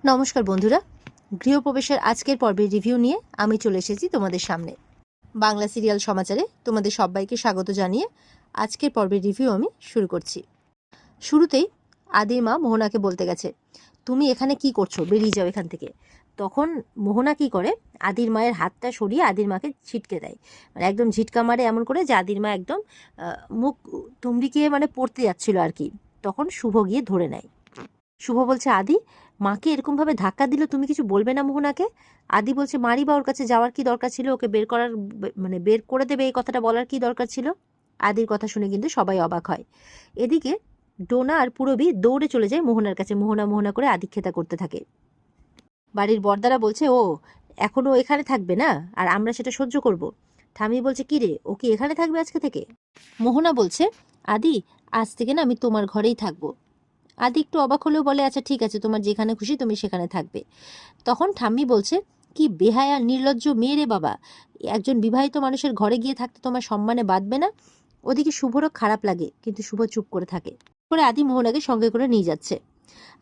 নমস্কার বন্ধুরা, গৃহপ্রবেশের আজকের পর্বের রিভিউ নিয়ে আমি চলে এসেছি তোমাদের সামনে। বাংলা সিরিয়াল সমাচারে তোমাদের সবাইকে স্বাগত জানিয়ে আজকের পর্বের রিভিউ আমি শুরু করছি। শুরুতেই আদির মা মোহনাকে বলতে গেছে, তুমি এখানে কি করছো, বেরিয়ে যাও এখান থেকে। তখন মোহনা কি করে, আদির মায়ের হাতটা সরিয়ে আদির মাকে ছিটকে দেয়, মানে একদম ঝিটকা মারে এমন করে যে আদির মা একদম মুখ তুমড়িকে মানে পড়তে যাচ্ছিল আর কি। তখন শুভ গিয়ে ধরে নেয়। শুভ বলছে, আদি মাকে এরকমভাবে ধাক্কা দিল, তুমি কিছু বলবে না মোহনাকে? আদি বলছে, মারি বা ওর কাছে যাওয়ার কি দরকার ছিল, ওকে বের করার মানে বের করে দেবে এই কথাটা বলার কি দরকার ছিল? আদির কথা শুনে কিন্তু সবাই অবাক হয়। এদিকে ডোনা আর পুরবী দৌড়ে চলে যায় মোহনার কাছে, মোহনা মোহনা করে আদিক্ষেতা করতে থাকে। বাড়ির বড়দারা বলছে, ও এখনো এখানে থাকবে না, আর আমরা সেটা সহ্য করব। ঠামি বলছে, কি রে, ও কি এখানে থাকবে আজকে থেকে? মোহনা বলছে, আদি আজ থেকে না আমি তোমার ঘরেই থাকবো। আদি একটু অবাক হলেও বলে, আচ্ছা ঠিক আছে, তোমার যেখানে খুশি তুমি সেখানে থাকবে। তখন ঠাম্মি বলছে, কি বেহায়া নির্লজ্জ মেয়ে রে বাবা, একজন বিবাহিত মানুষের ঘরে গিয়ে থাকতে তোমার সম্মানে বাঁধবে না? ওদিকে শুভরও খারাপ লাগে, কিন্তু শুভ চুপ করে থাকে। করে আদি মোহনাকে সঙ্গে করে নিয়ে যাচ্ছে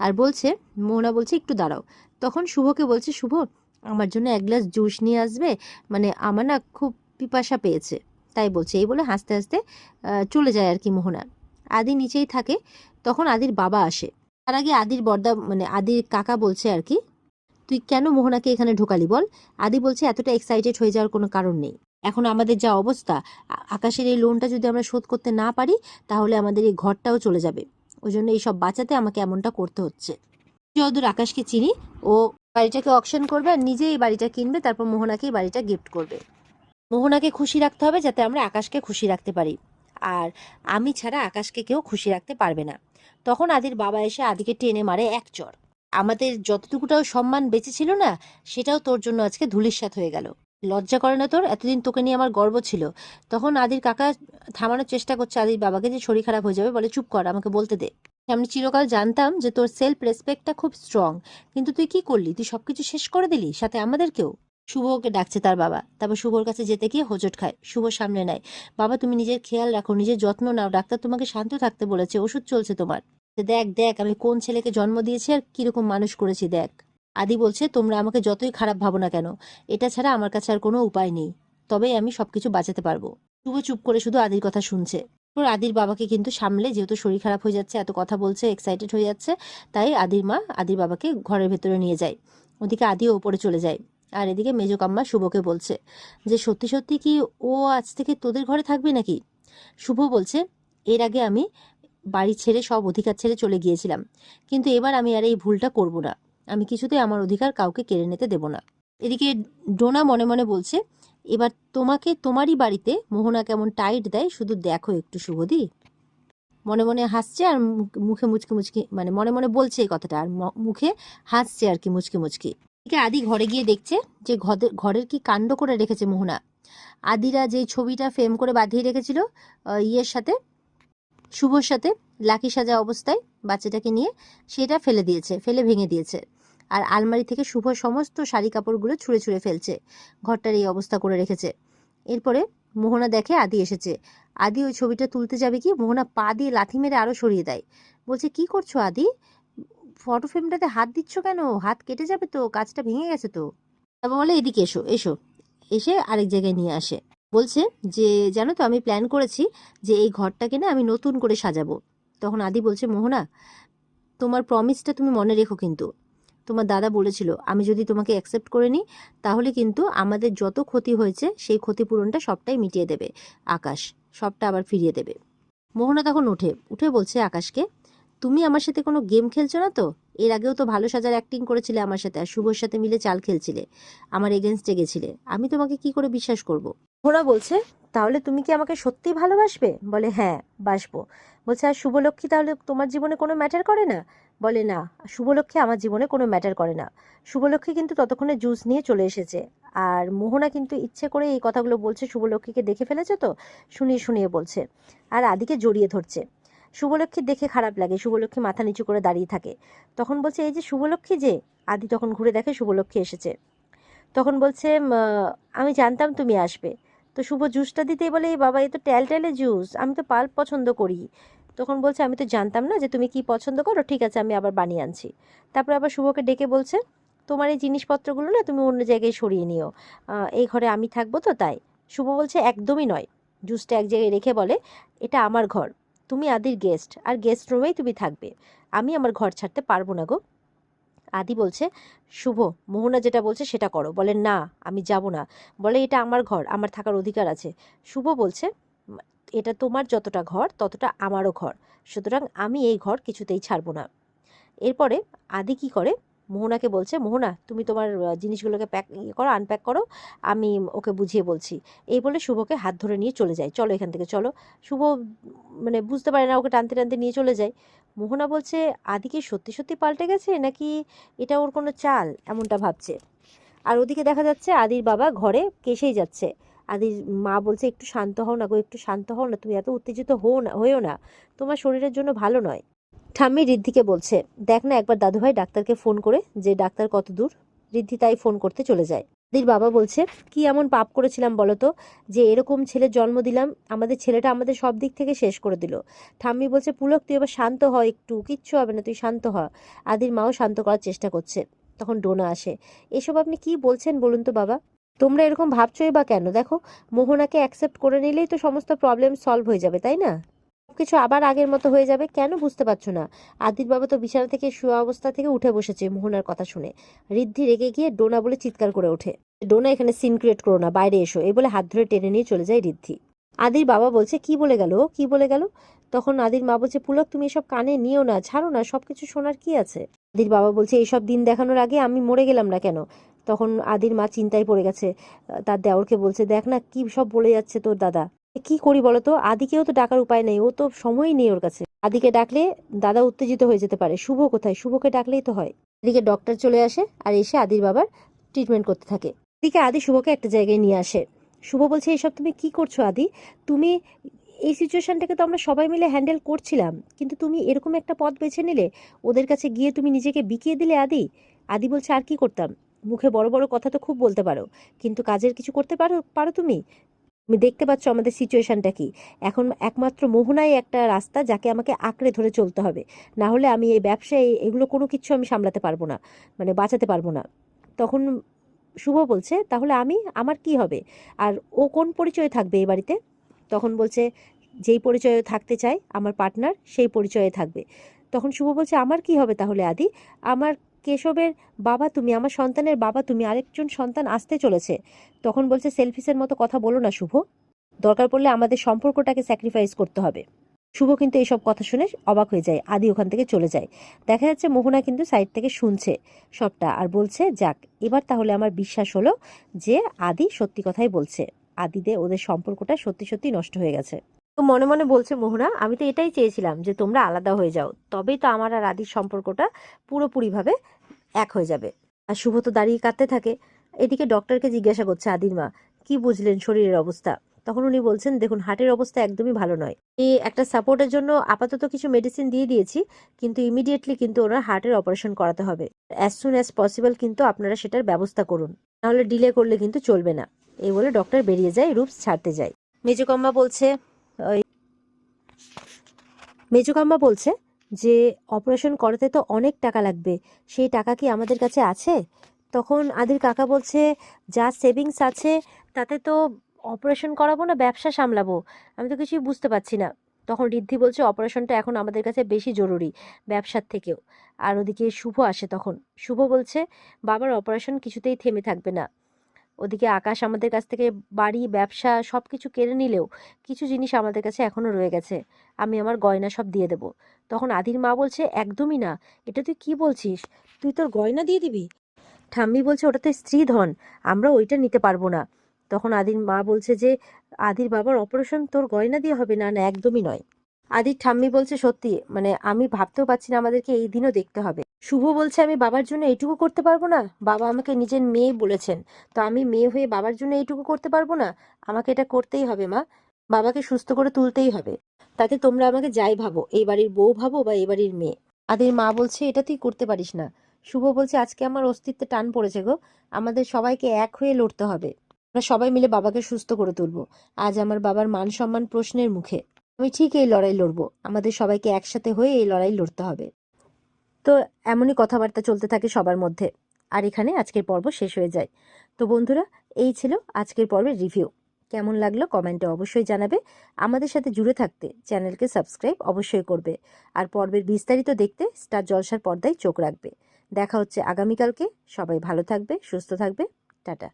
আর বলছে, মোহনা বলছে একটু দাঁড়াও। তখন শুভকে বলছে, শুভ আমার জন্য এক গ্লাস জুস নিয়ে আসবে, মানে আমার না খুব পিপাসা পেয়েছে, তাই বলছে। এই বলে হাসতে হাসতে চলে যায় আর কি মোহনা। আদি নিচেই থাকে। তখন আদির বাবা আসে। তার আগে আদির বড়দা মানে আদির কাকা বলছে আর কি, তুই কেন মোহনাকে এখানে ঢোকালি বল? আদি বলছে, এতটা এক্সাইটেড হয়ে যাওয়ার কোনো কারণ নেই। এখন আমাদের যা অবস্থা, আকাশের এই লোনটা যদি আমরা শোধ করতে না পারি, তাহলে আমাদের এই ঘরটাও চলে যাবে। ওই জন্য এইসব বাঁচাতে আমাকে এমনটা করতে হচ্ছে। যতদূর আকাশকে চিনি, ও বাড়িটাকে অকশন করবে আর নিজে এই বাড়িটা কিনবে, তারপর মোহনাকে এই বাড়িটা গিফট করবে। মোহনাকে খুশি রাখতে হবে যাতে আমরা আকাশকে খুশি রাখতে পারি, আর আমি ছাড়া আকাশকে কেউ খুশি রাখতে পারবে না। তখন আদির বাবা এসে আদিকে টেনে মারে এক চড়। আমাদের যতটুকুটাও সম্মান বেঁচে ছিল না, সেটাও তোর জন্য আজকে ধূলিসাৎ হয়ে গেল। লজ্জা করে না তোর? এতদিন তোকে নিয়ে আমার গর্ব ছিল। তখন আদির কাকা থামানোর চেষ্টা করছে আদির বাবাকে, যে শরীর খারাপ হয়ে যাবে, বলে চুপ কর, আমাকে বলতে দে। আমি চিরকাল জানতাম যে তোর সেলফ রেসপেক্টটা খুব স্ট্রং, কিন্তু তুই কি করলি, তুই সবকিছু শেষ করে দিলি, সাথে আমাদেরকেও। শুভ ওকে ডাকছে তার বাবা, তারপর শুভর কাছে যেতে গিয়ে হোঁচট খায়। শুভ সামনে নেয়, বাবা তুমি নিজের খেয়াল রাখো, নিজের যত্ন নাও, ডাক্তার তোমাকে শান্ত থাকতে বলেছে, ওষুধ চলছে তোমার। দেখ দেখ আমি কোন ছেলেকে জন্ম দিয়েছি আর কিরকম মানুষ করেছি দেখ। আদি বলছে, তোমরা আমাকে যতই খারাপ ভাবো না কেন, এটা ছাড়া আমার কাছে আর কোনো উপায় নেই, তবেই আমি সবকিছু বাঁচাতে পারবো। শুভ চুপ করে শুধু আদির কথা শুনছে। তোর আদির বাবাকে কিন্তু সামলে, যেহেতু শরীর খারাপ হয়ে যাচ্ছে, এত কথা বলছে, এক্সাইটেড হয়ে যাচ্ছে, তাই আদির মা আদির বাবাকে ঘরের ভেতরে নিয়ে যায়। ওদিকে আদিও ওপরে চলে যায়। আর এদিকে মেজকাম্মা শুভকে বলছে যে, সত্যি সত্যি কি ও আজ থেকে তোদের ঘরে থাকবে নাকি? শুভ বলছে, এর আগে আমি বাড়ি ছেড়ে সব অধিকার ছেড়ে চলে গিয়েছিলাম, কিন্তু এবার আমি আর এই ভুলটা করব না। আমি কিছুতেই আমার অধিকার কাউকে কেড়ে নিতে দেব না। এদিকে ডোনা মনে মনে বলছে, এবার তোমাকে তোমারই বাড়িতে মোহনা কেমন টাইট দেয় শুধু দেখো একটু শুভদি। মনে মনে হাসছে আর মুখে মুচকি মুচকি, মানে মনে মনে বলছে এই কথাটা, আর মুখে হাসছে আর কি মুচকি মুচকি। এদিকে আদি ঘরে গিয়ে দেখছে যে ঘরের কি কাণ্ড করে রেখেছে মোহনা। আদিরা যে ছবিটা ফ্রেম করে বাঁধিয়ে রেখেছিল ইয়ের সাথে, শুভর সাথে, লাকি সাজা অবস্থায় বাচ্চাটাকে নিয়ে, সেটা ফেলে দিয়েছে, ফেলে ভেঙে দিয়েছে। আর আলমারি থেকে শুভ সমস্ত শাড়ি কাপড়গুলো ছুঁড়ে ছুঁড়ে ফেলছে, ঘরটার এই অবস্থা করে রেখেছে। এরপরে মোহনা দেখে আদি এসেছে। আদি ওই ছবিটা তুলতে যাবে কি, মোহনা পা দিয়ে লাথি মেরে আরো সরিয়ে দেয়। বলছে, কি করছো আদি, ফটো ফ্রেমটাতে হাত দিচ্ছ কেন, হাত কেটে যাবে তো, কাজটা ভেঙে গেছে তো। তারপর বলে, এদিকে এসো এসো, এসে আরেক জায়গায় নিয়ে আসে। বলছে যে, জানো তো আমি প্ল্যান করেছি যে এই ঘরটাকে না আমি নতুন করে সাজাবো। তখন আদি বলছে, মোহনা তোমার প্রমিসটা তুমি মনে রেখো, কিন্তু তোমার দাদা বলেছিল আমি যদি তোমাকে অ্যাকসেপ্ট করে নিই, তাহলে কিন্তু আমাদের যত ক্ষতি হয়েছে সেই ক্ষতিপূরণটা সবটাই মিটিয়ে দেবে আকাশ, সবটা আবার ফিরিয়ে দেবে। মোহনা তখন উঠে উঠে বলছে আকাশকে, তুমি আমার সাথে কোনো গেম খেলছো না তো? এর আগেও তো ভালো সাজার অ্যাক্টিং করেছিলে আমার সাথে, আর শুভর সাথে মিলে চাল খেলছিলে, আমার এগেনস্টে গেছিলে, আমি তোমাকে কি করে বিশ্বাস করব? মোহনা বলছে, তাহলে তুমি কি আমাকে সত্যিই ভালোবাসবে? বলে, হ্যাঁ বাসবো। বলছে, আর শুভলক্ষ্মী তাহলে তোমার জীবনে কোনো ম্যাটার করে না? বলে, না, শুভলক্ষ্মী আমার জীবনে কোনো ম্যাটার করে না। শুভলক্ষ্মী কিন্তু ততক্ষণে জুস নিয়ে চলে এসেছে, আর মোহনা কিন্তু ইচ্ছে করে এই কথাগুলো বলছে, শুভলক্ষ্মীকে দেখে ফেলেছে তো, শুনিয়ে শুনিয়ে বলছে, আর আদিকে জড়িয়ে ধরছে। শুভলক্ষ্মীর দেখে খারাপ লাগে, শুভলক্ষ্মী মাথা নিচু করে দাঁড়িয়ে থাকে। তখন বলছে, এই যে শুভলক্ষ্মী যে। আদি তখন ঘুরে দেখে শুভলক্ষ্মী এসেছে। তখন বলছে, আমি জানতাম তুমি আসবে। তো শুভ জুসটা দিতেই বলে, এই বাবা, এ তো ট্যালট্যালে জুস, আমি তো পাল্প পছন্দ করি, তখন বলছে আমি তো জানতাম না যে তুমি কি পছন্দ করো, ঠিক আছে আমি আবার বানিয়ে আনছি। তারপরে আবার শুভকে ডেকে বলছে তোমার এই জিনিসপত্রগুলো না তুমি অন্য জায়গায় সরিয়ে নিও, এই ঘরে আমি থাকবো তো তাই। শুভ বলছে একদমই নয়। জুসটা এক জায়গায় রেখে বলে এটা আমার ঘর, তুমি আদির গেস্ট, আর গেস্ট রুমেই তুমি থাকবে, আমি আমার ঘর ছাড়তে পারবো না গো। আদি বলছে শুভ মোহনা যেটা বলছে সেটা করো। বলে না আমি যাব না। বলে এটা আমার ঘর, আমার থাকার অধিকার আছে। শুভ বলছে এটা তোমার যতটা ঘর ততটা আমারও ঘর, সুতরাং আমি এই ঘর কিছুতেই ছাড়বো না। এরপরে আদি কি করে, মোহনাকে বলছে মোহনা তুমি তোমার জিনিসগুলোকে করো, আনপ্যাক করো, আমি ওকে বুঝিয়ে বলছি। এই বলে শুভকে হাত ধরে নিয়ে চলে যায়, চলো এখান থেকে চলো। শুভ মানে বুঝতে পারে না, ওকে টানতে টানতে নিয়ে চলে যায়। মোহনা বলছে আদি কি সত্যি সত্যি পাল্টে গেছে নাকি এটা ওর কোনো চাল, এমনটা ভাবছে। আর ওদিকে দেখা যাচ্ছে আদির বাবা ঘরে কেসেই যাচ্ছে। আদির মা বলছে একটু শান্ত হও না গো, একটু শান্ত হও না, তুমি এত উত্তেজিত হয়েও না, তোমার শরীরের জন্য ভালো নয়। ঠাম্মি ঋদ্ধিকে বলছে দেখ না একবার দাদুভাই ডাক্তারকে ফোন করে, যে ডাক্তার কত দূর। ঋদ্ধি তাই ফোন করতে চলে যায়। আদির বাবা বলছে কি এমন পাপ করেছিলাম বলো তো, যে এরকম ছেলের জন্ম দিলাম, আমাদের ছেলেটা আমাদের সব দিক থেকে শেষ করে দিল। ঠাম্মি বলছে পুলক তুই এবার শান্ত হ, একটু কিচ্ছু হবে না, তুই শান্ত হ। আদির মাও শান্ত করার চেষ্টা করছে। তখন ডোনা আসে। এসব আপনি কি বলছেন বলুন তো বাবা, তোমরা এরকম ভাবছোই বা কেন? দেখো মোহনাকে অ্যাকসেপ্ট করে নিলেই তো সমস্ত প্রবলেম সলভ হয়ে যাবে, তাই না? কিছু আবার আগের মতো হয়ে যাবে, কেন বুঝতে পারছো না? আদির বাবা তো বিছানা থেকে শোয়া অবস্থা থেকে উঠে বসেছে মোহনার কথা শুনে। ঋদ্ধি রেগে গিয়ে ডোনা বলে চিৎকার করে ওঠে, ডোনা এখানে সিন ক্রিয়েট করো না, বাইরে এসো, এই বলে হাত ধরে টেনে নিয়ে চলে যায় ঋদ্ধি। আদির বাবা বলছে কি বলে গেল, কি বলে গেল? তখন আদির মা বলছে পুলক তুমি এসব কানে নিও না, ছাড়ো না, সবকিছু শোনার কি আছে? আদির বাবা বলছে এইসব দিন দেখানোর আগে আমি মরে গেলাম না কেন? তখন আদির মা চিন্তায় পড়ে গেছে। তার দেওরকে বলছে দেখ না কি সব বলে যাচ্ছে তোর দাদা, কি করি বলতো, আদিকেও তো ডাকার উপায় নেই, ও তো সময়ই নেই ওর কাছে। আদিকে ডাকলে দাদা উত্তেজিত হয়ে যেতে পারে। শুভ কোথায়, শুভকে ডাকলেই তো হয়। এদিকে ডক্টর চলে আসে আর এসে আদির বাবার ট্রিটমেন্ট করতে থাকে। এদিকে আদি শুভকে একটা জায়গায় নিয়ে আসে। শুভ বলছে এইসব তুমি কি করছো আদি, তুমি এই সিচুয়েশনটাকে তো আমরা সবাই মিলে হ্যান্ডেল করছিলাম, কিন্তু তুমি এরকম একটা পথ বেছে নিলে, ওদের কাছে গিয়ে তুমি নিজেকে বিকিয়ে দিলে আদি। আদি বলছে আর কি করতাম, মুখে বড় বড় কথা তো খুব বলতে পারো, কিন্তু কাজের কিছু করতে পারো পারো তুমি? তুমি দেখতে পাচ্ছ আমাদের সিচুয়েশনটা কি, এখন একমাত্র মোহনাই একটা রাস্তা যাকে আমাকে আঁকড়ে ধরে চলতে হবে, না হলে আমি এই ব্যবসায় এগুলো কোনো কিছু আমি সামলাতে পারবো না, মানে বাঁচাতে পারবো না। তখন শুভ বলছে তাহলে আমার কি হবে, আর ও কোন পরিচয়ে থাকবে এই বাড়িতে? তখন বলছে যেই পরিচয়ে থাকতে চায় আমার পার্টনার সেই পরিচয়ে থাকবে। তখন শুভ বলছে আমার কি হবে তাহলে আদি, আমার কেশবের বাবা তুমি, আমার সন্তানের বাবা তুমি, আরেকজন সন্তান আসতে চলেছে। তখন বলছে সেলফিসের মতো কথা বলো না শুভ, দরকার পড়লে আমাদের সম্পর্কটাকে স্যাক্রিফাইস করতে হবে। শুভ কিন্তু এইসব কথা শুনে অবাক হয়ে যায়, আদি ওখান থেকে চলে যায়। দেখা যাচ্ছে মোহনা কিন্তু সাইড থেকে শুনছে সবটা আর বলছে যাক এবার তাহলে আমার বিশ্বাস হলো যে আদি সত্যি কথাই বলছে, আদিতে ওদের সম্পর্কটা সত্যি সত্যি নষ্ট হয়ে গেছে। তো মনে মনে বলছে মোহনা আমি তো এটাই চেয়েছিলাম যে তোমরা আলাদা হয়ে যাও, তবেই তো আমার আর আদির সম্পর্কটা পুরোপুরিভাবে এক হয়ে যাবে। আর শুভ তো দাঁড়িয়ে কাঁদতে থাকে। এদিকে ডক্টরকে জিজ্ঞাসা করছে আদির মা কি বুঝলেন শরীরের অবস্থা? তখন উনি বলছেন দেখুন হার্টের অবস্থা একদমই ভালো নয়, এই একটা সাপোর্টের জন্য আপাতত কিছু মেডিসিন দিয়ে দিয়েছি, কিন্তু ইমিডিয়েটলি কিন্তু ওনার হার্টের অপারেশন করাতে হবে, অ্যাজ সুন অ্যাজ পসিবল কিন্তু আপনারা সেটার ব্যবস্থা করুন, নাহলে ডিলে করলে কিন্তু চলবে না। এই বলে ডক্টর বেরিয়ে যায়, রূপস ছাড়তে যায়। মেজকাম্মা বলছে মেজকাম্মা বলছে যে অপারেশন করাতে তো অনেক টাকা লাগবে, সেই টাকা কি আমাদের কাছে আছে? তখন আদির কাকা বলছে যা সেভিংস আছে তাতে তো অপারেশন করাবো না ব্যবসা সামলাবো, আমি তো কিছুই বুঝতে পারছি না। তখন ঋদ্ধি বলছে অপারেশনটা এখন আমাদের কাছে বেশি জরুরি ব্যবসার থেকেও। আর ওদিকে শুভ আসে, তখন শুভ বলছে বাবার অপারেশন কিছুতেই থেমে থাকবে না। ওদিকে আকাশ আমাদের কাছ থেকে বাড়ি ব্যবসা সব কিছু কেড়ে নিলেও কিছু জিনিস আমাদের কাছে এখনো রয়ে গেছে, আমি আমার গয়না সব দিয়ে দেবো। তখন আদির মা বলছে একদমই না, এটা তুই কি বলছিস, তুই তোর গয়না দিয়ে দিবি? ঠাম্মি বলছে ওটা তো স্ত্রী ধন, আমরা ওইটা নিতে পারবো না। তখন আদির মা বলছে যে আদির বাবার অপারেশন তোর গয়না দিয়ে হবে, না না একদমই নয়। আদির ঠাম্মি বলছে সত্যি মানে আমি ভাবতেও পারছি না আমাদেরকে এই দিনও দেখতে হবে। শুভ বলছে আমি বাবার জন্য এইটুকু করতে পারবো না, বাবা আমাকে নিজের মেয়ে বলেছেন, তো আমি মেয়ে হয়ে বাবার জন্য এইটুকু করতে পারবো না? আমাকে এটা করতেই হবে মা, বাবাকে সুস্থ করে তুলতেই হবে, তাতে তোমরা আমাকে যাই ভাবো, এই বাড়ির বউ ভাবো বা এই বাড়ির মেয়ে। আদির মা বলছে এটা তুই করতে পারিস না। শুভ বলছে আজকে আমার অস্তিত্বে টান পড়েছে গো, আমাদের সবাইকে এক হয়ে লড়তে হবে, আমরা সবাই মিলে বাবাকে সুস্থ করে তুলবো, আজ আমার বাবার মান সম্মান প্রশ্নের মুখে। আমি ঠিক এই লড়াই লড়বো, আমাদের সবাইকে একসাথে হয়ে এই লড়াই লড়তে হবে। তো এমনই কথাবার্তা চলতে থাকে সবার মধ্যে, আর এখানে আজকের পর্ব শেষ হয়ে যায়। তো বন্ধুরা, এই ছিল আজকের পর্বের রিভিউ। কেমন লাগলো কমেন্টে অবশ্যই জানাবে। আমাদের সাথে জুড়ে থাকতে চ্যানেলকে সাবস্ক্রাইব অবশ্যই করবে, আর পর্বের বিস্তারিত দেখতে স্টার জলসার পর্দায় চোখ রাখবে। দেখা হচ্ছে আগামীকালকে। সবাই ভালো থাকবে, সুস্থ থাকবে। টাটা।